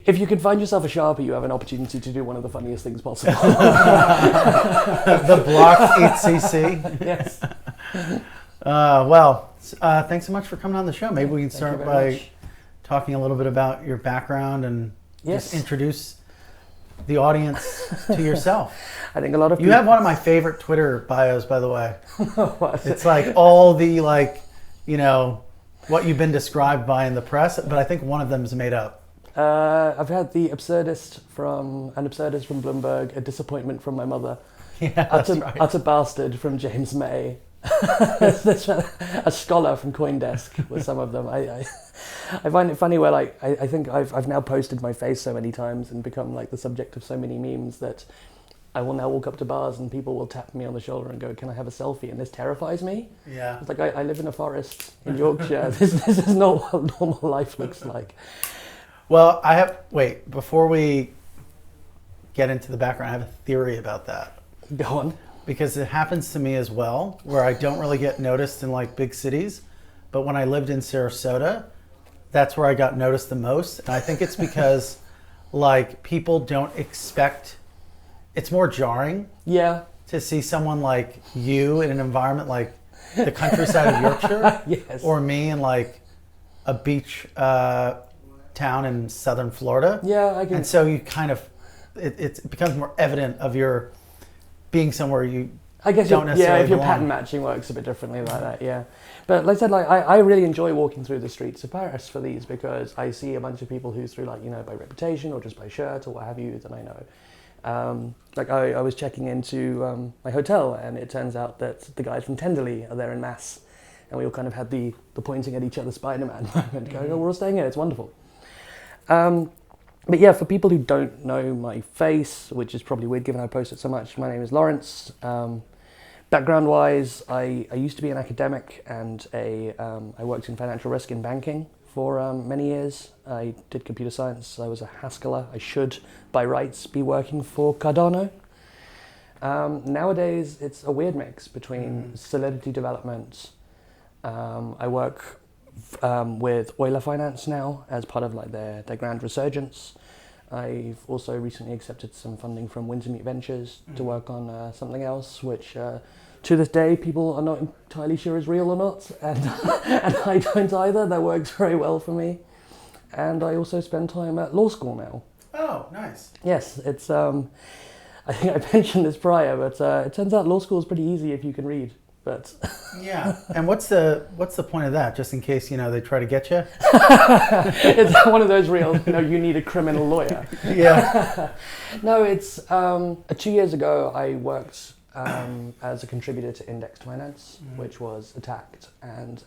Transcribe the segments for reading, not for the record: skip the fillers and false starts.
If you can find yourself a Sharpie, you have an opportunity to do one of the funniest things possible. The blocked EthCC. Yes. Thanks so much for coming on the show. Maybe we can start by talking a little bit about your background and just introduce the audience to yourself. I think a lot of you have one of my favorite Twitter bios, by the way. It's like all the what you've been described by in the press, but I think one of them is made up. I've had the absurdist from Bloomberg, a disappointment from my mother, utter bastard from James May, a scholar from CoinDesk with some of them. I find it funny where I think I've now posted my face so many times and become like the subject of so many memes that I will now walk up to bars and people will tap me on the shoulder and go, "Can I have a selfie?" And this terrifies me. Yeah. It's like I live in a forest in Yorkshire. This is not what normal life looks like. Well, before we get into the background, I have a theory about that. Go on. Because it happens to me as well, where I don't really get noticed in like big cities, but when I lived in Sarasota, that's where I got noticed the most. And I think it's because like people don't expect, it's more jarring to see someone like you in an environment like the countryside of Yorkshire yes. or me in like a beach town in southern Florida. Yeah, I can. And so you kind of, it becomes more evident of your being somewhere you don't necessarily if your belong. pattern matching works a bit differently like that, yeah. But like I said, I really enjoy walking through the streets of Paris for these because I see a bunch of people who through by reputation or just by shirt or what have you that I know. I was checking into my hotel and it turns out that the guys from Tenderly are there in mass and we all kind of had the pointing at each other Spider-Man moment going, "Oh, we're all staying here, it's wonderful." But yeah, for people who don't know my face, which is probably weird given I post it so much, my name is Laurence. Background-wise, I used to be an academic and I worked in financial risk in banking for many years. I did computer science. I was a Haskeller. I should, by rights, be working for Cardano. Nowadays, it's a weird mix between Solidity development. I work with Euler Finance now as part of their grand resurgence. I've also recently accepted some funding from Wintermute Ventures to work on something else, which to this day people are not entirely sure is real or not, and I don't either. That works very well for me. And I also spend time at law school now. Oh, nice. Yes, it's I think I mentioned this prior, but it turns out law school is pretty easy if you can read. But yeah, and what's the point of that? Just in case they try to get you. It's one of those real. You need a criminal lawyer. Yeah. No, it's 2 years ago. I worked as a contributor to Indexed Finance, which was attacked, and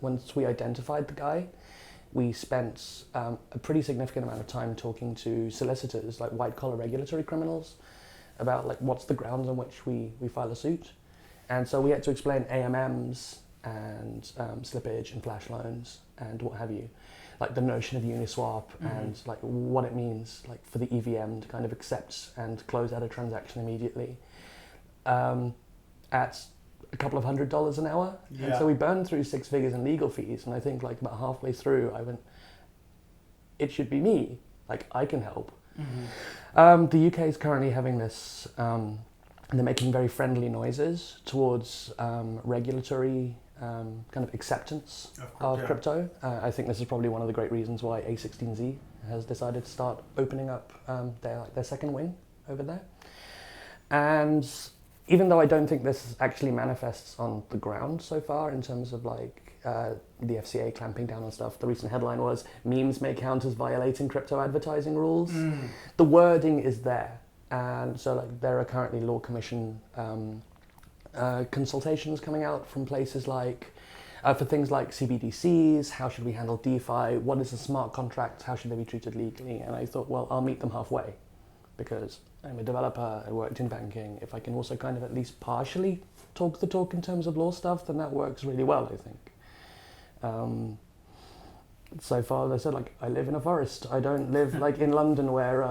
once we identified the guy, we spent a pretty significant amount of time talking to solicitors, like white collar regulatory criminals, about what's the grounds on which we file a suit. And so we had to explain AMMs and slippage and flash loans and what have you, like the notion of Uniswap and what it means for the EVM to kind of accept and close out a transaction immediately at a couple of $100 an hour. Yeah. And so we burned through 6 figures in legal fees. And I think about halfway through, I went, it should be me. I can help. The UK is currently having this... they're making very friendly noises towards regulatory kind of acceptance of crypto. I think this is probably one of the great reasons why A16Z has decided to start opening up their second wing over there. And even though I don't think this actually manifests on the ground so far in terms of the FCA clamping down on stuff, the recent headline was, "Memes may count as violating crypto advertising rules." The wording is there. And so there are currently law commission consultations coming out from places for things like CBDCs, how should we handle DeFi, what is a smart contract, how should they be treated legally? And I thought, well, I'll meet them halfway because I'm a developer, I worked in banking. If I can also kind of at least partially talk the talk in terms of law stuff, then that works really well, I think. So far, they said I live in a forest. I don't live in London where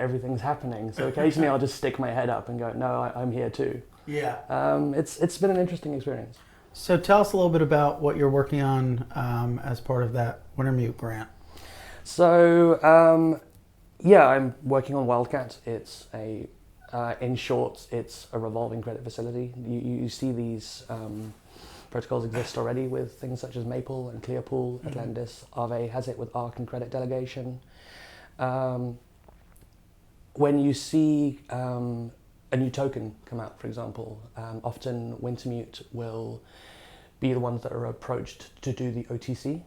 everything's happening. So occasionally, I'll just stick my head up and go, "No, I'm here too." Yeah. It's been an interesting experience. So tell us a little bit about what you're working on as part of that Wintermute grant. So Yeah, I'm working on Wildcat. In short, it's a revolving credit facility. You see these protocols exist already with things such as Maple and Clearpool, Atlantis. Aave has it with Arc and Credit Delegation. When you see a new token come out, for example, often Wintermute will be the ones that are approached to do the OTC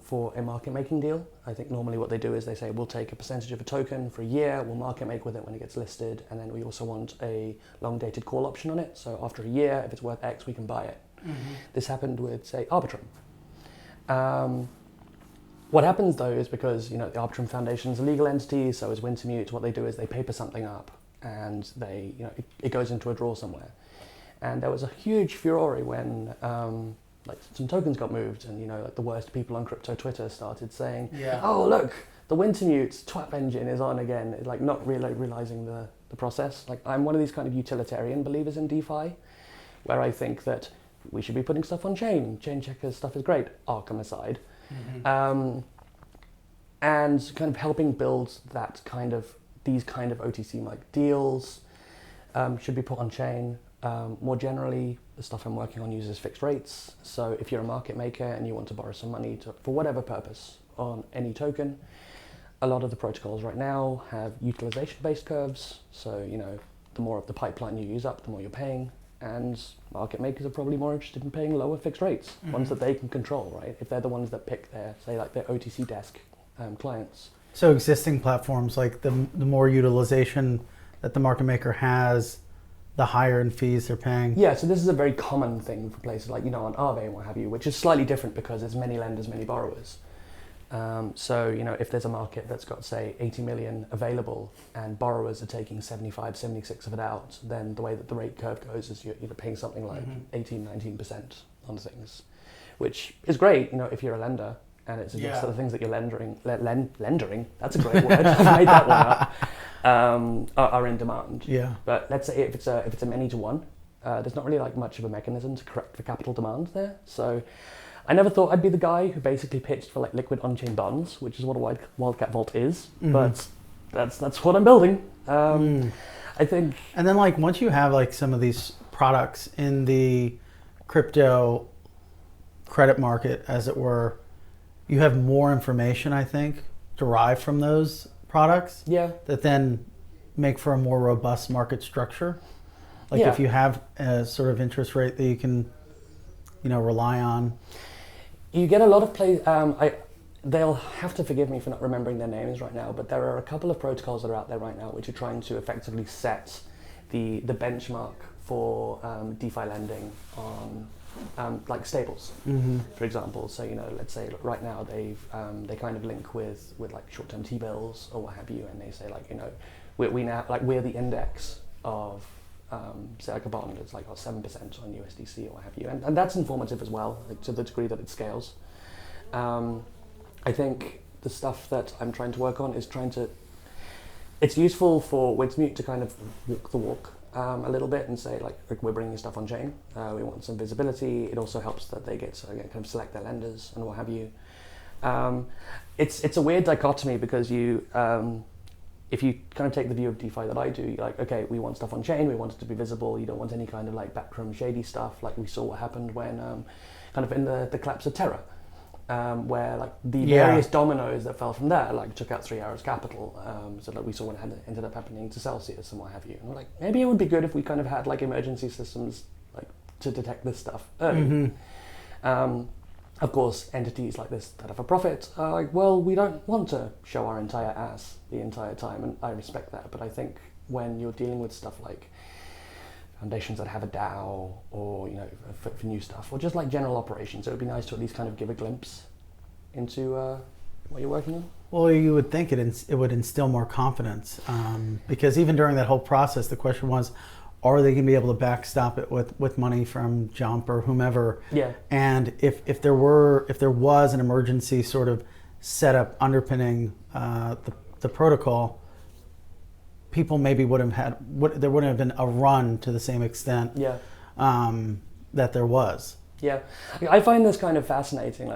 for a market making deal. I think normally what they do is they say, we'll take a percentage of a token for a year, we'll market make with it when it gets listed, and then we also want a long dated call option on it. So after a year, if it's worth X, we can buy it. This happened with, say, Arbitrum. What happens though is because the Arbitrum Foundation is a legal entity, so is Wintermute. What they do is they paper something up, and they it goes into a drawer somewhere. And there was a huge furore when some tokens got moved, and the worst people on crypto Twitter started saying, "Oh look, the Wintermute twap engine is on again." It's not really realizing the process. I'm one of these kind of utilitarian believers in DeFi, where I think that we should be putting stuff on chain. Chain checkers stuff is great, Arkham aside. And kind of helping build these kind of OTC like deals should be put on chain. More generally, the stuff I'm working on uses fixed rates. So if you're a market maker and you want to borrow some money for whatever purpose on any token, a lot of the protocols right now have utilization-based curves. So the more of the pipeline you use up, the more you're paying. And market makers are probably more interested in paying lower fixed rates, ones that they can control, right? If they're the ones that pick their OTC desk clients. So existing platforms, the more utilization that the market maker has, the higher in fees they're paying. Yeah, so this is a very common thing for places like, on Aave and what have you, which is slightly different because there's many lenders, many borrowers. So if there's a market that's got, say, 80 million available and borrowers are taking 75, 76 of it out, then the way that the rate curve goes is you're paying something like 18, 19% on things, which is great, if you're a lender and it suggests that the things that you're lendering, that's a great word, I've made that one up, are in demand. Yeah. But let's say if it's a many to one, there's not really much of a mechanism to correct for capital demand there. So I never thought I'd be the guy who basically pitched for liquid on-chain bonds, which is what a Wildcat Vault is, but that's what I'm building. I think. And then once you have some of these products in the crypto credit market, as it were, you have more information, I think, derived from those products. Yeah. That then make for a more robust market structure. If you have a sort of interest rate that you can, rely on. You get a lot of play. They'll have to forgive me for not remembering their names right now, but there are a couple of protocols that are out there right now which are trying to effectively set the benchmark for DeFi lending on stables, for example. So let's say say right now they kind of link with short-term T-bills or what have you, and they say we now we're the index of say a bond. It's 7% on USDC or what have you, and that's informative as well, to the degree that it scales. I think the stuff that I'm trying to work on is it's useful for Wintermute to kind of walk the walk a little bit and say we're bringing stuff on chain. We want some visibility. It also helps that they get to kind of select their lenders and what have you. It's a weird dichotomy because if you kind of take the view of DeFi that I do, you're okay, we want stuff on chain, we want it to be visible, you don't want any kind of backroom shady stuff, we saw what happened when kind of in the collapse of Terra, where the various dominoes that fell from there took out 3 hours capital, so we saw what ended up happening to Celsius and what have you. And we're maybe it would be good if we kind of had emergency systems to detect this stuff early. Of course, entities like this that have a profit are well, we don't want to show our entire ass the entire time, and I respect that. But I think when you're dealing with stuff like foundations that have a DAO, or for new stuff, or just general operations, it would be nice to at least kind of give a glimpse into what you're working on. Well, you would think it would instill more confidence, because even during that whole process, the question was, are they going to be able to backstop it with money from Jump or whomever? Yeah. And if there was an emergency sort of setup underpinning the protocol, people maybe there wouldn't have been a run to the same extent. Yeah. That there was. Yeah, I find this kind of fascinating.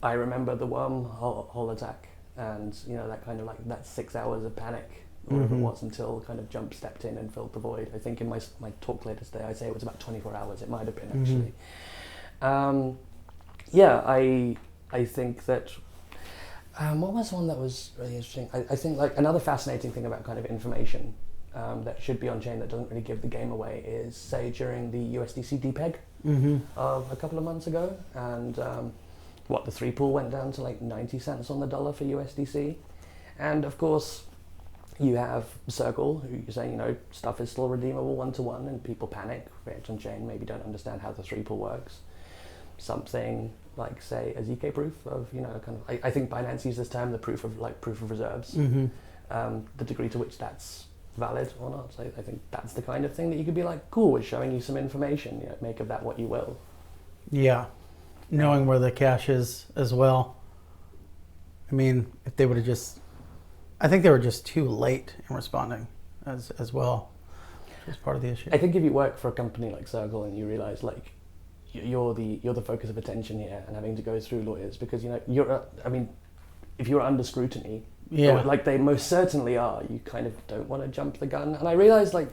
I remember the Wormhole attack and that kind of like that 6 hours of panic, or whatever it was, until kind of Jump stepped in and filled the void. I think in my talk later today, I say it was about 24 hours. It might have been actually. I think that. What was one that was really interesting? I think like another fascinating thing about kind of information that should be on chain that doesn't really give the game away is, say, during the USDC depeg of a couple of months ago, and the 3 pool went down to like 90 cents on the dollar for USDC, and of course you have Circle who you say stuff is still redeemable 1-to-1, and people panic, react on chain, maybe don't understand how the 3 pool works. Something like, say, a ZK proof of I think Binance uses this term, the proof of reserves, the degree to which that's valid or not. So I think that's the kind of thing that you could be like, cool, we're showing you some information, make of that what you will. Yeah, knowing where the cash is as well. I mean, if they would have I think they were just too late in responding as well, which was part of the issue. I think if you work for a company like Circle and you realize like you're the focus of attention here, and having to go through lawyers because if you're under scrutiny, like they most certainly are, you kind of don't want to jump the gun. And I realized like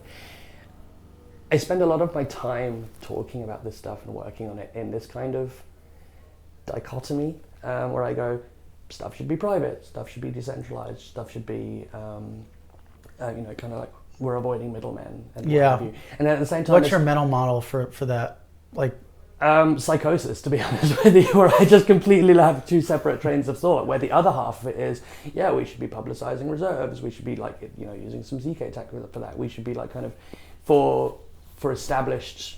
I spend a lot of my time talking about this stuff and working on it in this kind of dichotomy where I go, stuff should be private, stuff should be decentralized, stuff should be kind of like we're avoiding middlemen and what have you. And at the same time, what's your mental model for that? Like psychosis, to be honest with you, where I just completely have 2 separate trains of thought, where the other half of it is, we should be publicizing reserves, we should be like, using some ZK tech for that, we should be like kind of for established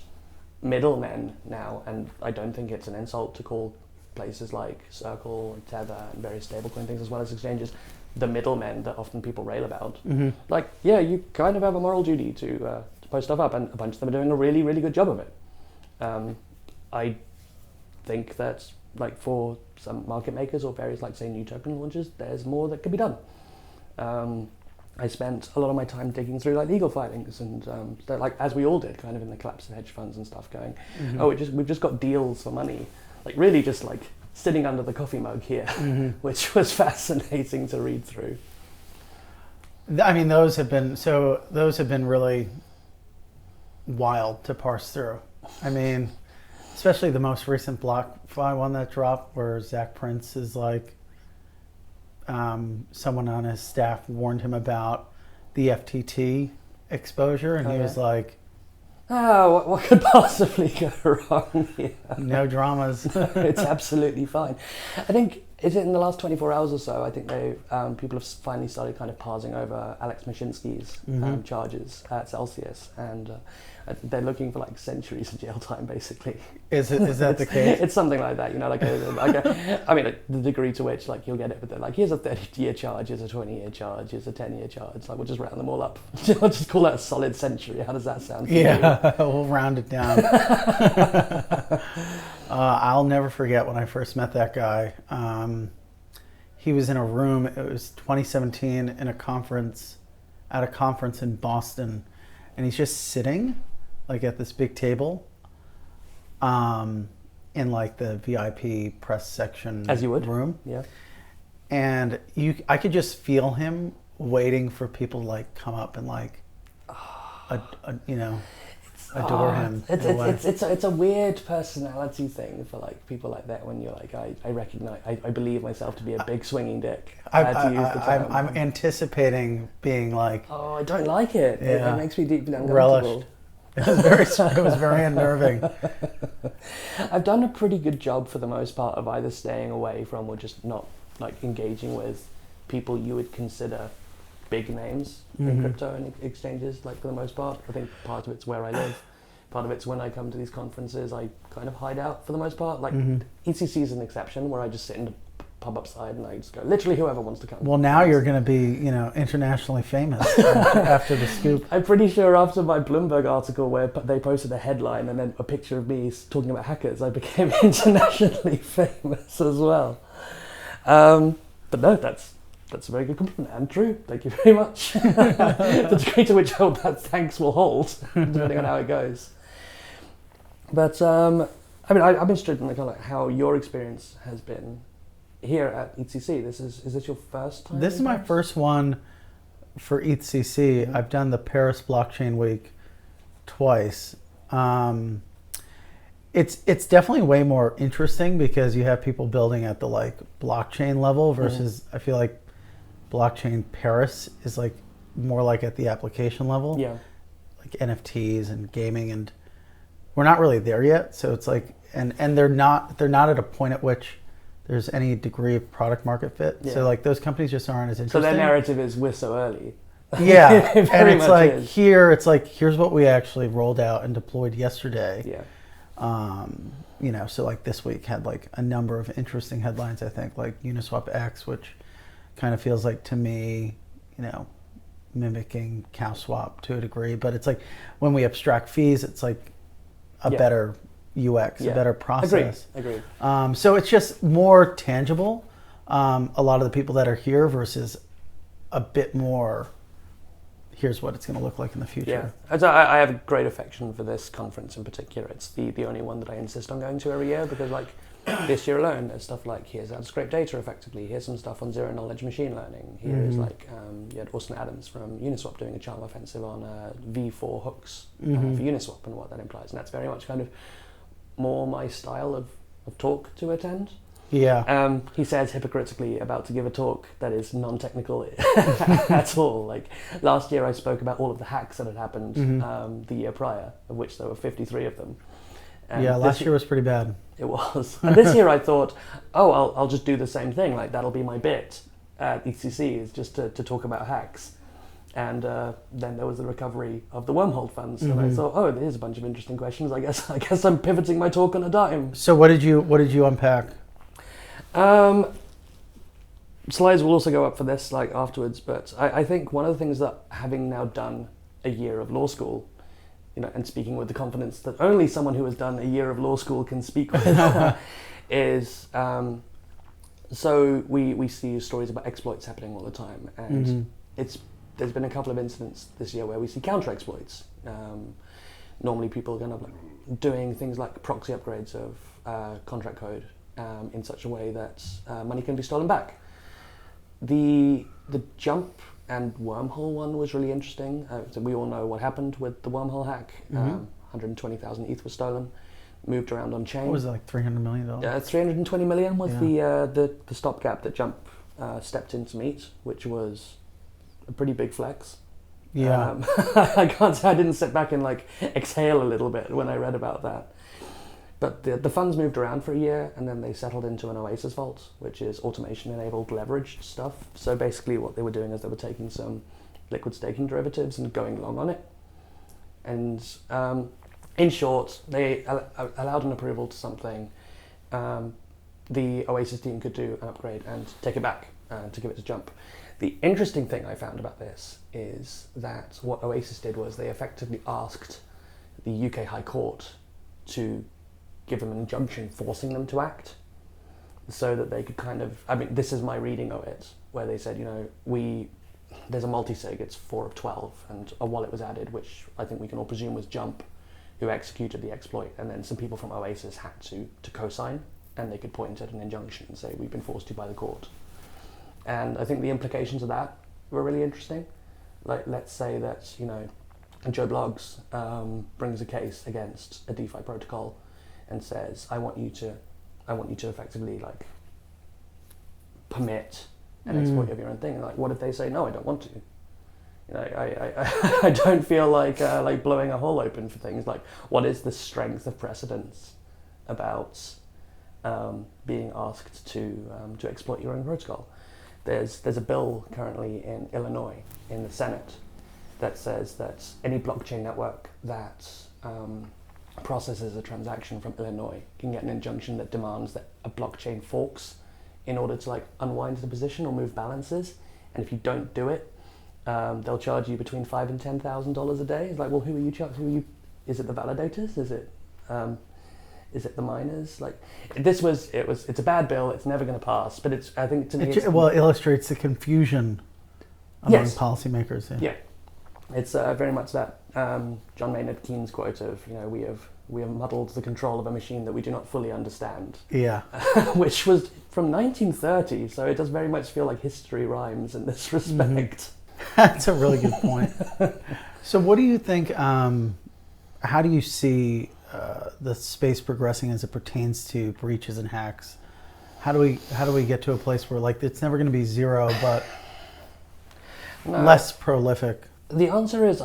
middlemen now, and I don't think it's an insult to call places like Circle and Tether and various stablecoin things as well as exchanges the middlemen that often people rail about. Like, you kind of have a moral duty to post stuff up, and a bunch of them are doing a really, really good job of it. I think that like for some market makers or various like say new token launches, there's more that could be done. I spent a lot of my time digging through like legal filings and like as we all did kind of in the collapse of hedge funds and stuff going, we've just got deals for money, like really just like sitting under the coffee mug here, which was fascinating to read through. I mean, those have been really wild to parse through. I mean, especially the most recent BlockFi one that dropped, where Zach Prince is like, someone on his staff warned him about the FTT exposure, and he was like, what could possibly go wrong here? No dramas. It's absolutely fine. I think, is it in the last 24 hours or so, I think people have finally started kind of parsing over Alex Mashinsky's charges at Celsius, and they're looking for like centuries of jail time, basically. Is that the case? It's something like that, the degree to which like you'll get it, but they're like, here's a 30-year charge, here's a 20-year charge, here's a 10-year charge. Like, we'll just round them all up. I'll just call that a solid century. How does that sound? We'll round it down. I'll never forget when I first met that guy. He was in a room, it was 2017, at a conference in Boston, and he's just sitting like at this big table in like the VIP press section as you would room. Yeah. And I could just feel him waiting for people to like come up and like adore him. It's a weird personality thing for like people like that, when you're like, I recognize, I believe myself to be a big swinging dick. I'm anticipating being like, oh, I don't like it. Yeah. It makes me deeply uncomfortable. Relished. It was very unnerving. I've done a pretty good job for the most part of either staying away from or just not like engaging with people you would consider big names in crypto and exchanges, like for the most part. I think part of it's where I live. Part of it's when I come to these conferences, I kind of hide out for the most part. Like EthCC is an exception where I just sit in the pub upside and I just go, literally whoever wants to come. Well, now you're going to be, internationally famous after the scoop. I'm pretty sure after my Bloomberg article where they posted a headline and then a picture of me talking about hackers, I became internationally famous as well. But no, that's a very good compliment and true. Thank you very much. The degree to which I hope that thanks will hold, depending on how it goes. But I'm interested in kind of like how your experience has been here at EthCC. Is this your first time? This is my first one for EthCC. Mm-hmm. I've done the Paris Blockchain Week twice. It's definitely way more interesting because you have people building at the like blockchain level versus I feel like Blockchain Paris is like more like at the application level. Yeah. Like NFTs and gaming, and we're not really there yet. So it's like and they're not at a point at which there's any degree of product market fit. Yeah. So like those companies just aren't as interesting. So their narrative is we're so early. Yeah. It and it's like is. here it's like here's what we actually rolled out and deployed yesterday. Yeah. You know, so like this week had like a number of interesting headlines, I think, like Uniswap X, which kind of feels like to me, you know, mimicking CowSwap to a degree, but it's like when we abstract fees, it's like a better UX, a better process. Agreed. So it's just more tangible. A lot of the people that are here versus a bit more, here's what it's going to look like in the future. Yeah, I have a great affection for this conference in particular. It's the only one that I insist on going to every year because like this year alone, there's stuff like here's how to scrape data effectively, here's some stuff on zero knowledge machine learning, here's like you had Austin Adams from Uniswap doing a charm offensive on V4 hooks for Uniswap and what that implies, and that's very much kind of more my style of talk to attend. Yeah. He says hypocritically about to give a talk that is non-technical at all. Like last year I spoke about all of the hacks that had happened the year prior, of which there were 53 of them. And yeah, last year was pretty bad. It was. And this year I thought, I'll just do the same thing. Like that'll be my bit at EthCC, is just to talk about hacks. And then there was the recovery of the Wormhole funds, and I thought, there's a bunch of interesting questions. I guess I'm pivoting my talk on a dime. So what did you unpack? Slides will also go up for this like afterwards, but I think one of the things that, having now done a year of law school, you know, and speaking with the confidence that only someone who has done a year of law school can speak with, is so we see stories about exploits happening all the time, and there's been a couple of incidents this year where we see counter exploits. Normally people are kind of like doing things like proxy upgrades of contract code in such a way that money can be stolen back. The jump and wormhole one was really interesting. So we all know what happened with the wormhole hack. 120,000 ETH was stolen, moved around on chain. What was it, like $300 million? 320 million was the stopgap that Jump stepped in to meet, which was a pretty big flex. Yeah. I can't say I didn't sit back and like exhale a little bit when I read about that. But the funds moved around for a year, and then they settled into an Oasis vault, which is automation-enabled leveraged stuff. So basically what they were doing is they were taking some liquid staking derivatives and going long on it. And in short, they allowed an approval to something. The Oasis team could do an upgrade and take it back to give it to Jump. The interesting thing I found about this is that what Oasis did was they effectively asked the UK High Court to give them an injunction forcing them to act, so that they could kind of, I mean, this is my reading of it, where they said, you know, there's a multi-sig, it's 4 of 12, and a wallet was added, which I think we can all presume was Jump, who executed the exploit, and then some people from Oasis had to co-sign, and they could point at an injunction and say, we've been forced to by the court. And I think the implications of that were really interesting. Like, let's say that, you know, Joe Bloggs brings a case against a DeFi protocol and says, I want you to effectively like permit an exploit of your own thing. And like, what if they say, no, I don't want to? You know, I don't feel like blowing a hole open for things. Like, what is the strength of precedence about being asked to exploit your own protocol? There's a bill currently in Illinois in the Senate that says that any blockchain network that processes a transaction from Illinois can get an injunction that demands that a blockchain forks in order to like unwind the position or move balances. And if you don't do it, they'll charge you between $5,000 and $10,000 a day. It's like, well, who are you charging? Who are you? Is it the validators? Is it the miners? Like, it's a bad bill. It's never going to pass. But I think to me, it illustrates the confusion among policymakers. Yeah, it's very much that. John Maynard Keynes' quote of, we have muddled the control of a machine that we do not fully understand. Yeah. Which was from 1930, so it does very much feel like history rhymes in this respect. That's a really good point. So what do you think, how do you see the space progressing as it pertains to breaches and hacks? How do we get to a place where like it's never going to be zero, but less prolific? The answer is,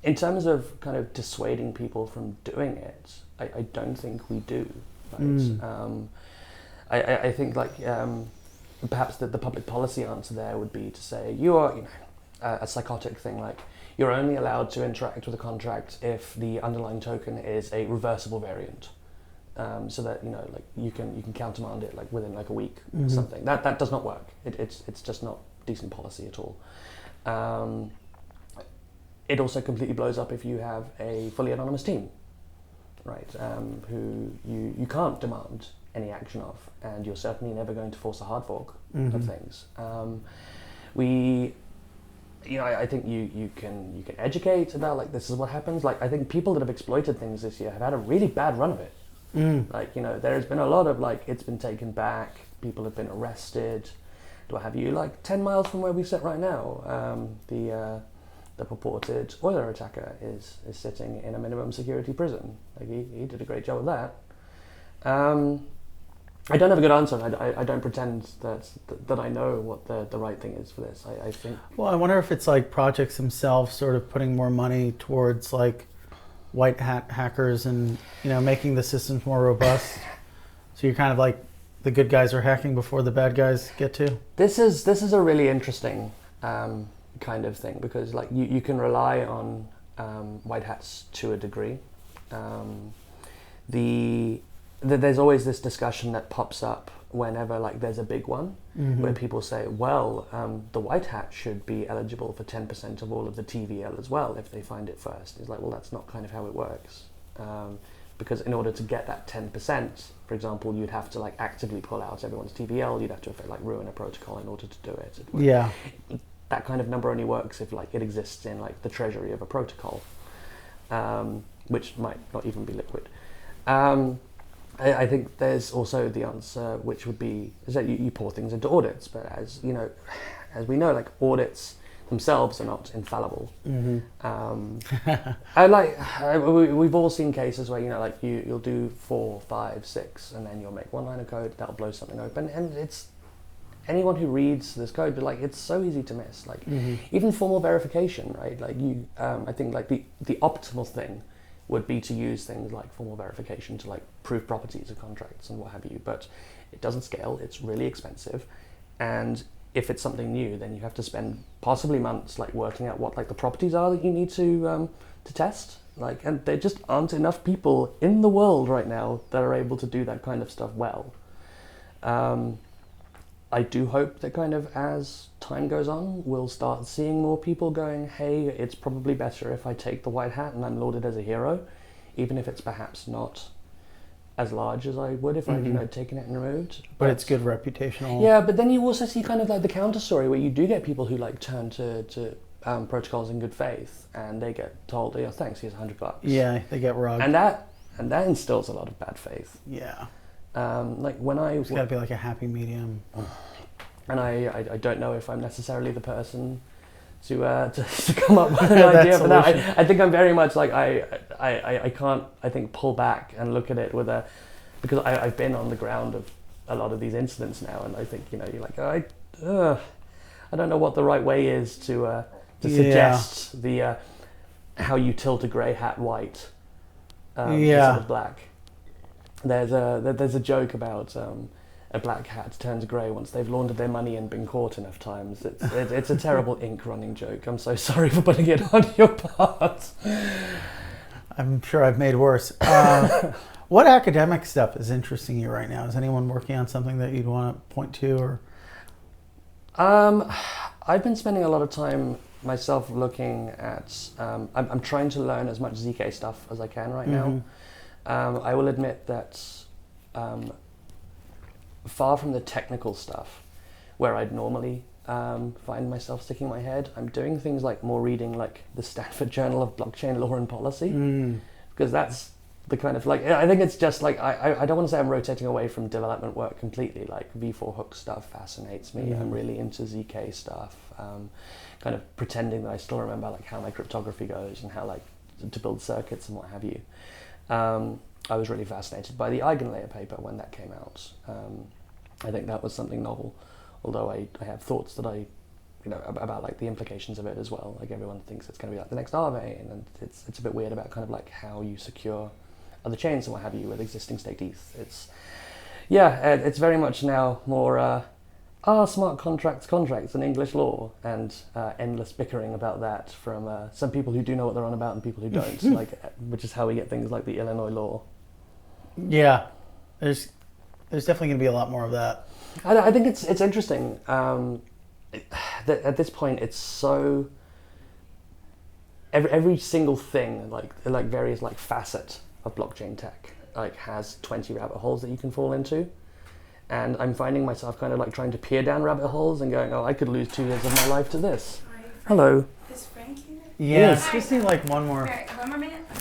in terms of kind of dissuading people from doing it, I don't think we do. Right? I think like perhaps the public policy answer there would be to say you are a psychotic thing, like you're only allowed to interact with a contract if the underlying token is a reversible variant, so that like you can countermand it like within like a week or something. That does not work. It's just not decent policy at all. It also completely blows up if you have a fully anonymous team, right? Who you can't demand any action of, and you're certainly never going to force a hard fork of things. I think you can educate about like this is what happens. Like I think people that have exploited things this year have had a really bad run of it. Like there's been a lot of like it's been taken back. People have been arrested. Do I have you like 10 miles from where we sit right now? The purported Euler attacker is sitting in a minimum security prison. Like he did a great job of that. I don't have a good answer. I don't pretend that I know what the right thing is for this. I think. Well, I wonder if it's like projects themselves sort of putting more money towards like white hat hackers and making the systems more robust. So you're kind of like the good guys are hacking before the bad guys get to. This is a really interesting kind of thing because like you can rely on white hats to a degree. There's always this discussion that pops up whenever like there's a big one where people say, well, the white hat should be eligible for 10% of all of the TVL as well if they find it first. It's like, well, that's not kind of how it works. Because in order to get that 10%, for example, you'd have to like actively pull out everyone's TVL. You'd have to like ruin a protocol in order to do it. Yeah. That kind of number only works if like it exists in like the treasury of a protocol, which might not even be liquid. I think there's also the answer, which would be is that you pour things into audits, but as we know, like audits themselves are not infallible. We've all seen cases where like you'll do 4, 5, 6, and then you'll make one line of code that'll blow something open, and it's anyone who reads this code, but like it's so easy to miss. Like even formal verification, right? Like I think like the optimal thing would be to use things like formal verification to like prove properties of contracts and what have you, but it doesn't scale, it's really expensive, and if it's something new then you have to spend possibly months like working out what like the properties are that you need to test, like, and there just aren't enough people in the world right now that are able to do that kind of stuff well. I do hope that kind of as time goes on, we'll start seeing more people going, hey, it's probably better if I take the white hat and I'm lauded as a hero, even if it's perhaps not as large as I would if I'd taken it and removed. But it's good reputational. Yeah, but then you also see kind of like the counter story where you do get people who like turn to protocols in good faith and they get told, yeah, thanks, here's $100. Yeah, they get robbed. And that instills a lot of bad faith. Yeah. Like when it's got to be like a happy medium. And I don't know if I'm necessarily the person to come up with an idea for that. I think I'm very much like I can't pull back and look at it because I've been on the ground of a lot of these incidents now, and I think you're like I don't know what the right way is to suggest the how you tilt a grey hat white instead of black. There's a joke about a black hat turns grey once they've laundered their money and been caught enough times. It's a terrible ink running joke. I'm so sorry for putting it on your part. I'm sure I've made worse. What academic stuff is interesting you right now? Is anyone working on something that you'd want to point to? Or I've been spending a lot of time myself looking at. I'm trying to learn as much ZK stuff as I can right now. I will admit that far from the technical stuff where I'd normally find myself sticking my head. I'm doing things like more reading like the Stanford Journal of Blockchain Law and Policy, because that's the kind of like, I think it's just like, I don't want to say I'm rotating away from development work completely. Like V4 hook stuff fascinates me. I'm really into ZK stuff, kind of pretending that I still remember like how my cryptography goes and how like to build circuits and what have you. I was really fascinated by the eigenlayer paper when that came out. I think that was something novel, although I have thoughts that about like the implications of it as well. Like everyone thinks it's going to be like the next Aave, and it's a bit weird about kind of like how you secure other chains and what have you with existing staked ETH. It's very much now more smart contracts in English law, and endless bickering about that from some people who do know what they're on about and people who don't, like, which is how we get things like the Illinois law. Yeah, there's definitely going to be a lot more of that. I think it's interesting that at this point it's so every single thing like various like facet of blockchain tech like has 20 rabbit holes that you can fall into, and I'm finding myself kind of like trying to peer down rabbit holes and going, oh, I could lose 2 years of my life to this. Hello. Is Frank here? Yes. Just need like one more minute.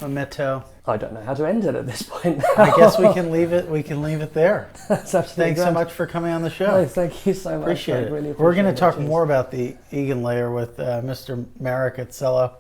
A memento. I don't know how to end it at this point now. I guess we can leave it there. That's absolutely Thanks grand. so much for coming on the show. No, thank you so much. Appreciate it. Really We're going to talk it. more about the Eigenlayer with Mr. Marek at Cello.